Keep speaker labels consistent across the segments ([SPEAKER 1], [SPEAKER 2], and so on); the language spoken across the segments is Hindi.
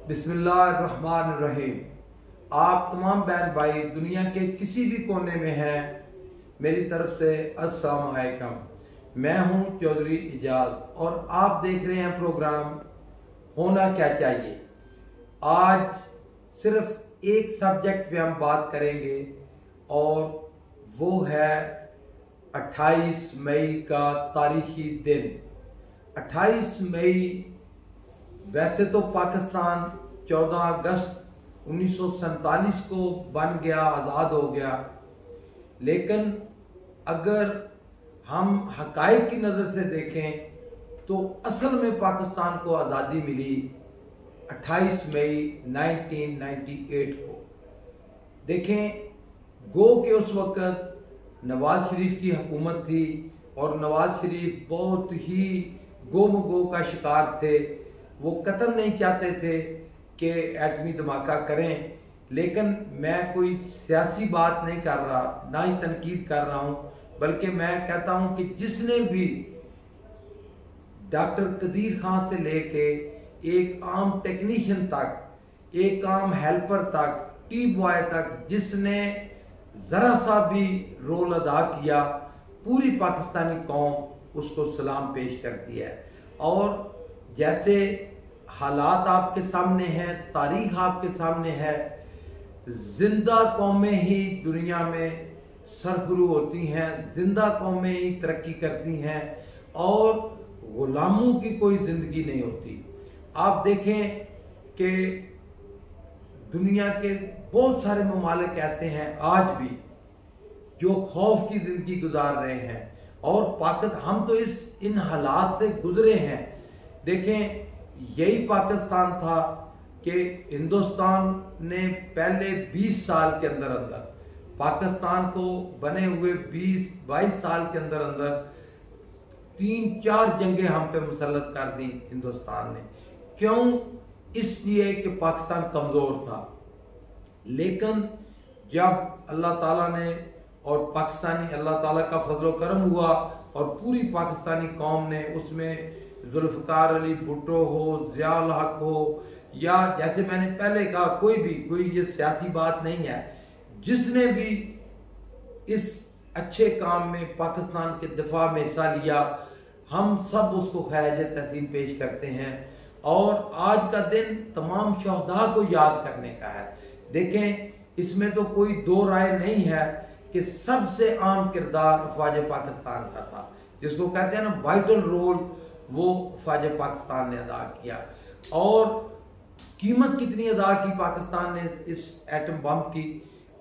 [SPEAKER 1] बिस्मिल्लाहिर्रहमानिर्रहीम। आप तमाम बहन भाई दुनिया के किसी भी कोने में हैं, मेरी तरफ से अस्सलाम वालेकुम। मैं हूं चौधरी इजाज और आप देख रहे हैं प्रोग्राम होना क्या चाहिए। आज सिर्फ एक सब्जेक्ट पे हम बात करेंगे और वो है 28 मई का तारीखी दिन। 28 मई वैसे तो पाकिस्तान 14 अगस्त 1947 को बन गया, आज़ाद हो गया, लेकिन अगर हम हकाइक की नज़र से देखें तो असल में पाकिस्तान को आज़ादी मिली 28 मई 1998 को। देखें, गो के उस वक़्त नवाज शरीफ की हुकूमत थी और नवाज शरीफ बहुत ही गोमगो का शिकार थे। वो कतई नहीं चाहते थे कि एटमी धमाका करें, लेकिन मैं कोई सियासी बात नहीं कर रहा, ना ही तनकीद कर रहा हूं, बल्कि मैं कहता हूं कि जिसने भी डॉक्टर कदीर खान से लेके एक आम टेक्नीशियन तक, एक आम हेल्पर तक, टी बॉय तक, जिसने जरा सा भी रोल अदा किया, पूरी पाकिस्तानी कौम उसको सलाम पेश करती है। और जैसे हालात आपके सामने हैं, तारीख आपके सामने है, जिंदा कौमें ही दुनिया में सरखरू होती हैं, जिंदा कौमें ही तरक्की करती हैं और गुलामों की कोई जिंदगी नहीं होती। आप देखें कि दुनिया के बहुत सारे ममालिक ऐसे हैं आज भी जो खौफ की जिंदगी गुजार रहे हैं और पाकिस्तान, हम तो इन हालात से गुजरे हैं। देखें, यही पाकिस्तान था कि हिंदुस्तान ने पहले 20 साल के अंदर पाकिस्तान को बने हुए 20-22 साल के अंदर 3-4 जंगें हम पे मुसल्लत कर दी हिंदुस्तान ने। क्यों? इसलिए कि पाकिस्तान कमजोर था। लेकिन जब अल्लाह ताला ने और पाकिस्तानी अल्लाह ताला का फजलो करम हुआ और पूरी पाकिस्तानी कौम ने, उसमें जुल्फकार अली भुट्टो हो, ज़िया-उल हक हो, या जैसे मैंने पहले कहा, कोई ये सियासी बात नहीं है, जिसने भी इस अच्छे काम में पाकिस्तान के दिफा में हिस्सा लिया, हम सब उसको खैर तहसीन पेश करते हैं। और आज का दिन तमाम शहदा को याद करने का है। देखें, इसमें तो कोई दो राय नहीं है कि सबसे आम किरदार अफवाज पाकिस्तान का था, जिसको कहते हैं ना वाइटल रोल, वो अफवाज पाकिस्तान ने अदा किया। और कीमत कितनी अदा की पाकिस्तान ने इस एटम बम की,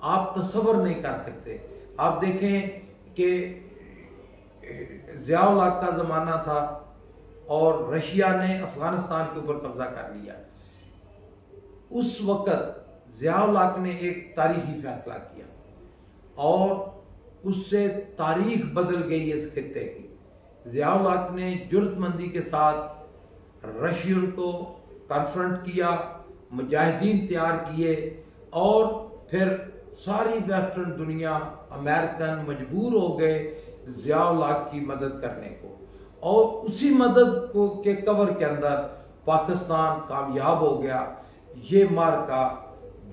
[SPEAKER 1] आप तसव्वुर नहीं कर सकते। आप देखें कि ज़िया-उल हक का ज़माना था और रशिया ने अफगानिस्तान के ऊपर कब्जा कर लिया। उस वक़्त ज़िया-उल हक ने एक तारीखी फैसला किया और उससे तारीख बदल गई इस खित्ते की। ज़िया-उल हक ने जुर्रतमंदी के साथ रशियन को कन्फ्रंट किया, मुजाहिदीन तैयार किए और फिर सारी वेस्टर्न दुनिया, अमेरिकन मजबूर हो गए ज़िया-उल हक की मदद करने को। और उसी मदद को के कवर के अंदर पाकिस्तान कामयाब हो गया। ये मार्का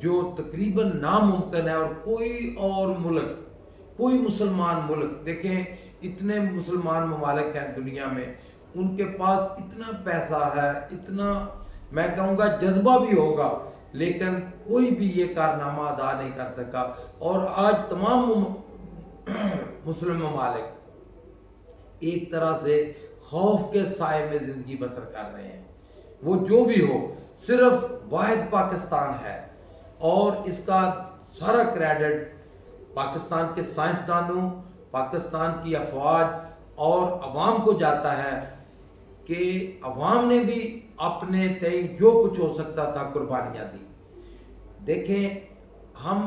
[SPEAKER 1] जो तकरीबन नामुमकिन है और कोई और मुल्क, कोई मुसलमान मुल्क, देखें इतने मुसलमान ममालिक हैं दुनिया में, उनके पास इतना पैसा है, इतना मैं कहूँगा जज्बा भी होगा, लेकिन कोई भी ये कारनामा अदा नहीं कर सका। और आज तमाम मुस्लिम ममालिक एक तरह से खौफ के साए में जिंदगी बसर कर रहे हैं। वो जो भी हो, सिर्फ वाहिद पाकिस्तान है और इसका सारा क्रेडिट पाकिस्तान के साइंसदानों, पाकिस्तान की अफवाज और अवाम को जाता है कि अवाम ने भी अपने तय जो कुछ हो सकता था कुर्बानियां दी। देखें, हम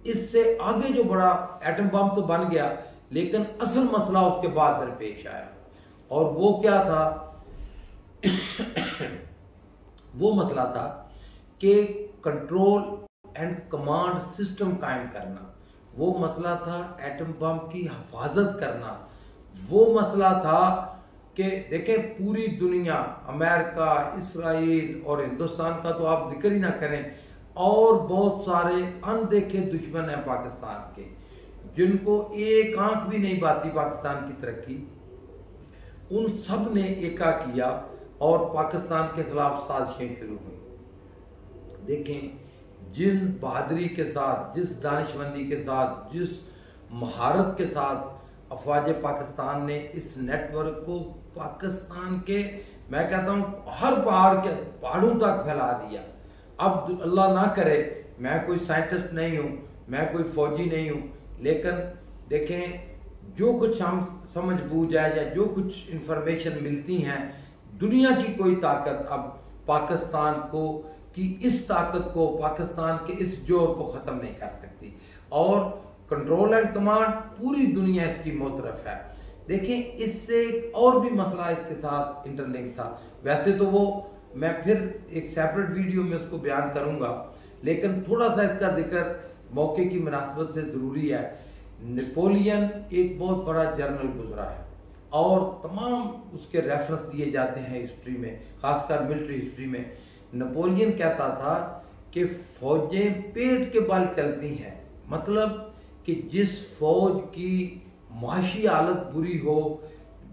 [SPEAKER 1] इससे आगे जो बड़ा एटम बम तो बन गया, लेकिन असल मसला उसके बाद दरपेश आया और वो क्या था? वो मसला था कि कंट्रोल एंड कमांड सिस्टम कायम करना, वो मसला था एटम बम की हिफाजत करना, वो मसला था कि देखें पूरी दुनिया, अमेरिका, इसराइल और हिंदुस्तान का तो आप जिक्र ही ना करें, और बहुत सारे अनदेखे दुश्मन हैं पाकिस्तान के, जिनको एक आंख भी नहीं पाती पाकिस्तान की तरक्की, उन सब ने एका किया और पाकिस्तान के खिलाफ साजिशें शुरू हुई। देखें जिन बहादुरी के साथ, जिस दानिशमंदी के साथ, जिस महारत के साथ अफवाज पाकिस्तान ने इस नेटवर्क को पाकिस्तान के, मैं कहता हूँ हर पहाड़ों तक फैला दिया। अब अल्लाह ना करे, मैं कोई साइंटिस्ट नहीं हूँ, मैं कोई फौजी नहीं हूँ, लेकिन देखें जो कुछ हम समझ बूझ जाए या जो कुछ इंफॉर्मेशन मिलती हैं, दुनिया की कोई ताकत अब पाकिस्तान को कि इस ताकत को, पाकिस्तान के इस जोर को ख़त्म नहीं कर सकती। और कंट्रोल एंड कमांड पूरी दुनिया इसकी मोतरफ है। देखें इससे एक और भी मसला इसके साथ इंटरलिंक था, वैसे तो वो मैं फिर एक सेपरेट वीडियो में उसको बयान करूंगा, लेकिन थोड़ा सा इसका जिक्र मौके की मुनासबत से ज़रूरी है। नेपोलियन एक बहुत बड़ा जर्नल गुजरा है और तमाम उसके रेफरेंस दिए जाते हैं हिस्ट्री में, खासकर मिलिट्री हिस्ट्री में। नेपोलियन कहता था कि फौजें पेट के बल चलती हैं, मतलब कि जिस फौज की माशी हालत बुरी हो,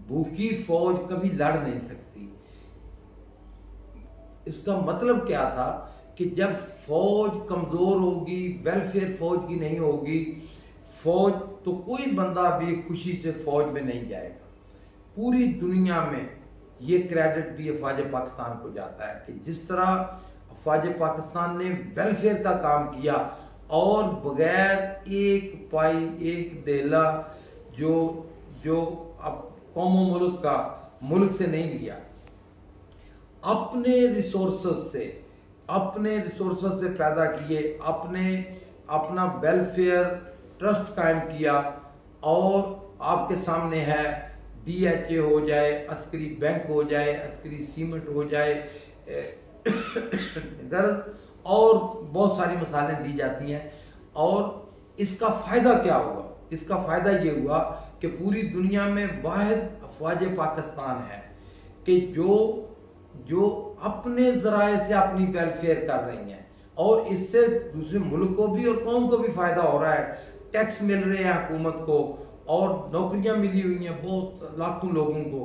[SPEAKER 1] भूखी फौज कभी लड़ नहीं सकती। इसका मतलब क्या था कि जब फौज कमजोर होगी, वेलफेयर फौज की नहीं होगी फौज, तो कोई बंदा भी खुशी से फौज में नहीं जाएगा। पूरी दुनिया में ये क्रेडिट भी अफवाज पाकिस्तान को जाता है कि जिस तरह अफवाज पाकिस्तान ने वेलफेयर का काम किया और बगैर एक पाई एक देला जो अब कौमो मुल्क का मुल्क से नहीं लिया, अपने रिसोर्सेस से पैदा किए, अपना वेलफेयर ट्रस्ट कायम किया। और आपके सामने है DHA हो जाए, अस्करी बैंक हो जाए, अस्करी सीमेंट हो जाए, गर्ज और बहुत सारी मिसालें दी जाती हैं। और इसका फायदा क्या हुआ? इसका फायदा ये हुआ कि पूरी दुनिया में वाहिद अफवाज पाकिस्तान है कि जो अपने जराए से अपनी वेलफेयर कर रही हैं और इससे दूसरे मुल्क को भी और कौम को भी फायदा हो रहा है। टैक्स मिल रहे हैं हुकूमत को और नौकरियां मिली हुई हैं बहुत लाखों लोगों को।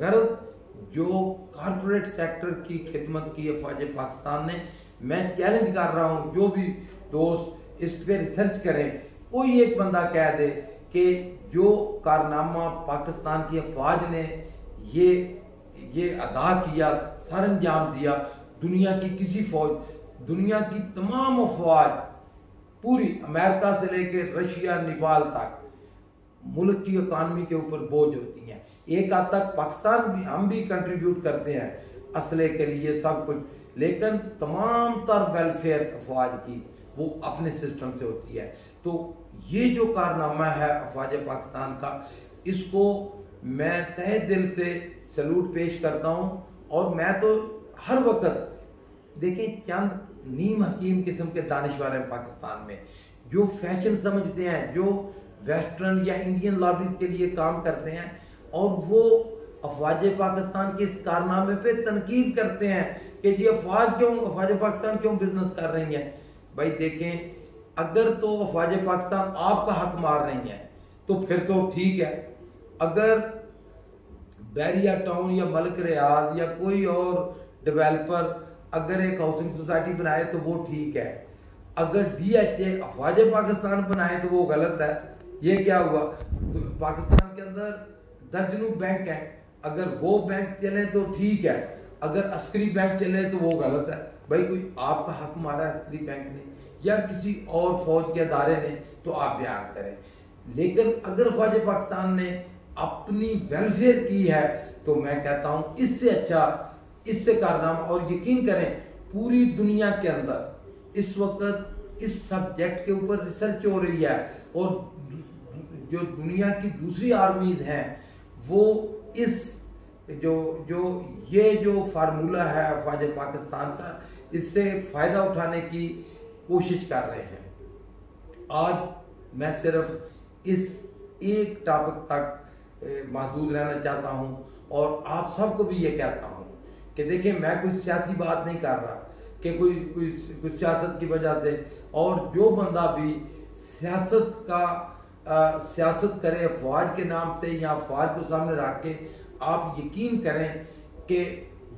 [SPEAKER 1] गर्ज जो कॉरपोरेट सेक्टर की खिदमत की अफवाज पाकिस्तान ने, मैं चैलेंज कर रहा हूं जो भी दोस्त इस पे रिसर्च करें, कोई एक बंदा कह दे कि जो कारनामा पाकिस्तान की अफवाज ने ये अदा किया, सर अंजाम दिया, दुनिया की किसी फौज, दुनिया की तमाम अफवाज पूरी अमेरिका से लेकर रशिया, नेपाल तक मुल्क की इकानमी के ऊपर बोझ होती हैं। एक हद तक पाकिस्तान भी, हम भी कंट्रीब्यूट करते हैं असले के लिए सब कुछ, लेकिन तमाम तर वेलफेयर अफवाज की वो अपने सिस्टम से होती है। तो ये जो कारनामा है अफवाज पाकिस्तान का, इसको मैं तहे दिल से सैल्यूट पेश करता हूँ। और मैं तो हर वक्त देखें चंद नीम हकीम किस्म के दानिशवर हैं पाकिस्तान में, जो फैशन समझते हैं, जो वेस्टर्न या इंडियन लॉबी के लिए काम करते हैं, और वो अफवाज पाकिस्तान के इस कारनामे पे तनकीद करते हैं कि जी अफवाज पाकिस्तान क्यों बिजनेस कर रही है। भाई देखें, अगर तो अफवाज पाकिस्तान आपका हक मार रही है तो फिर तो ठीक है। अगर बैरिया टाउन या मलिक रियाज या कोई और डेवलपर अगर एक हाउसिंग सोसाइटी बनाए तो वो ठीक है, अगर DHA अफवाज पाकिस्तान बनाए तो वो गलत है। ये क्या हुआ? तो पाकिस्तान के अंदर दर्जनों बैंक है, अगर वो बैंक चले तो ठीक है, अगर अस्करी बैंक चले तो वो गलत है। भाई कोई आपका हक मारा अस्करी बैंक ने या किसी और फौज के अदारे ने तो आप बयान करें, लेकिन अगर अफवाज पाकिस्तान ने अपनी वेलफेयर की है तो मैं कहता हूं इससे अच्छा, इससे कारनामा। और यकीन करें पूरी दुनिया के अंदर इस वक्त इस सब्जेक्ट के ऊपर रिसर्च हो रही है और जो दुनिया की दूसरी आर्मीज हैं वो इस जो फार्मूला है अफवाज पाकिस्तान का, इससे फायदा उठाने की कोशिश कर रहे हैं। आज मैं सिर्फ इस एक टॉपिक तक महदूद रहना चाहता हूँ और आप सबको भी ये कहता हूँ कि देखिए, मैं कोई सियासी बात नहीं कर रहा कि कोई सियासत की वजह से, और जो बंदा भी सियासत करे अफवाज के नाम से या अफवाज को सामने रख के, आप यकीन करें कि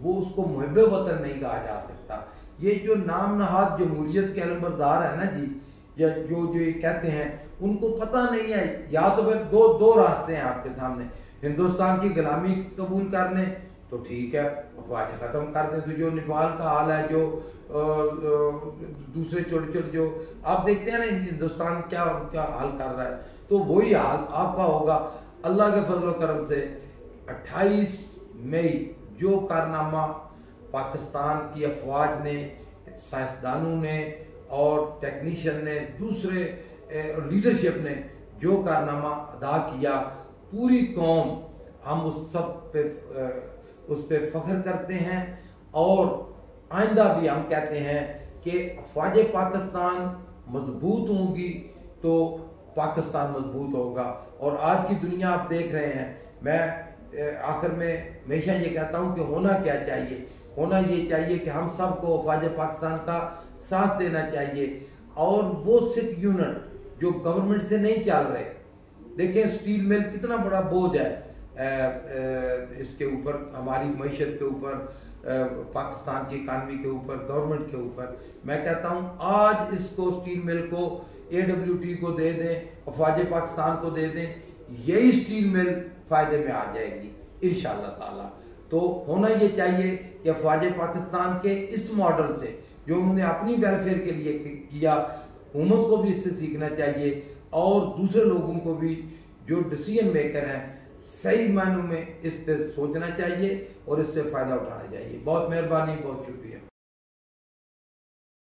[SPEAKER 1] वो उसको मुहिब वतन नहीं कहा जा सकता। ये जो नाम नहाद जमहूरियत के अलमबरदार है ना जी, या जो ये कहते हैं, उनको पता नहीं है। या तो फिर दो रास्ते हैं आपके सामने, हिंदुस्तान की गुलामी कबूल कर लें तो ठीक है, अफवाज ख़त्म कर दें। तो जो नेपाल का हाल है, जो दूसरे छोटे जो आप देखते हैं ना, हिंदुस्तान क्या हाल कर रहा है, तो वही हाल आपका होगा। अल्लाह के फजल करम से 28 मई जो कारनामा पाकिस्तान की अफवाज ने, साइंसदानों ने और टेक्नीशियन ने, दूसरे लीडरशिप ने जो कारनामा अदा किया, पूरी कौम हम उस पे फख्र करते हैं। और आइंदा भी हम कहते हैं कि अफवाज पाकिस्तान मजबूत होगी तो पाकिस्तान मजबूत होगा। और आज की दुनिया आप देख रहे हैं, मैं आखिर में हमेशा ये कहता हूँ कि होना क्या चाहिए, होना ये चाहिए कि हम सबको अफवाज पाकिस्तान का साथ देना चाहिए। और वो सिख यूनिट जो गवर्नमेंट से नहीं चल रहे, देखें स्टील मिल कितना बड़ा बोझ है इसके ऊपर, हमारी मईशत के ऊपर, पाकिस्तान की इकानमी के ऊपर, गवर्नमेंट के ऊपर। मैं कहता हूँ आज इसको स्टील मिल को AWT को दे दें, अफवाज पाकिस्तान को दे दें, यही स्टील मिल फायदे में आ जाएगी इंशाअल्लाह ताला। तो होना ये चाहिए कि अफवाज पाकिस्तान के इस मॉडल से जो उन्होंने अपनी वेलफेयर के लिए किया, हुकूमत को भी इससे सीखना चाहिए और दूसरे लोगों को भी जो डिसीजन मेकर हैं सही मायनों में इस पर सोचना चाहिए और इससे फायदा उठाना चाहिए। बहुत मेहरबानी, बहुत शुक्रिया।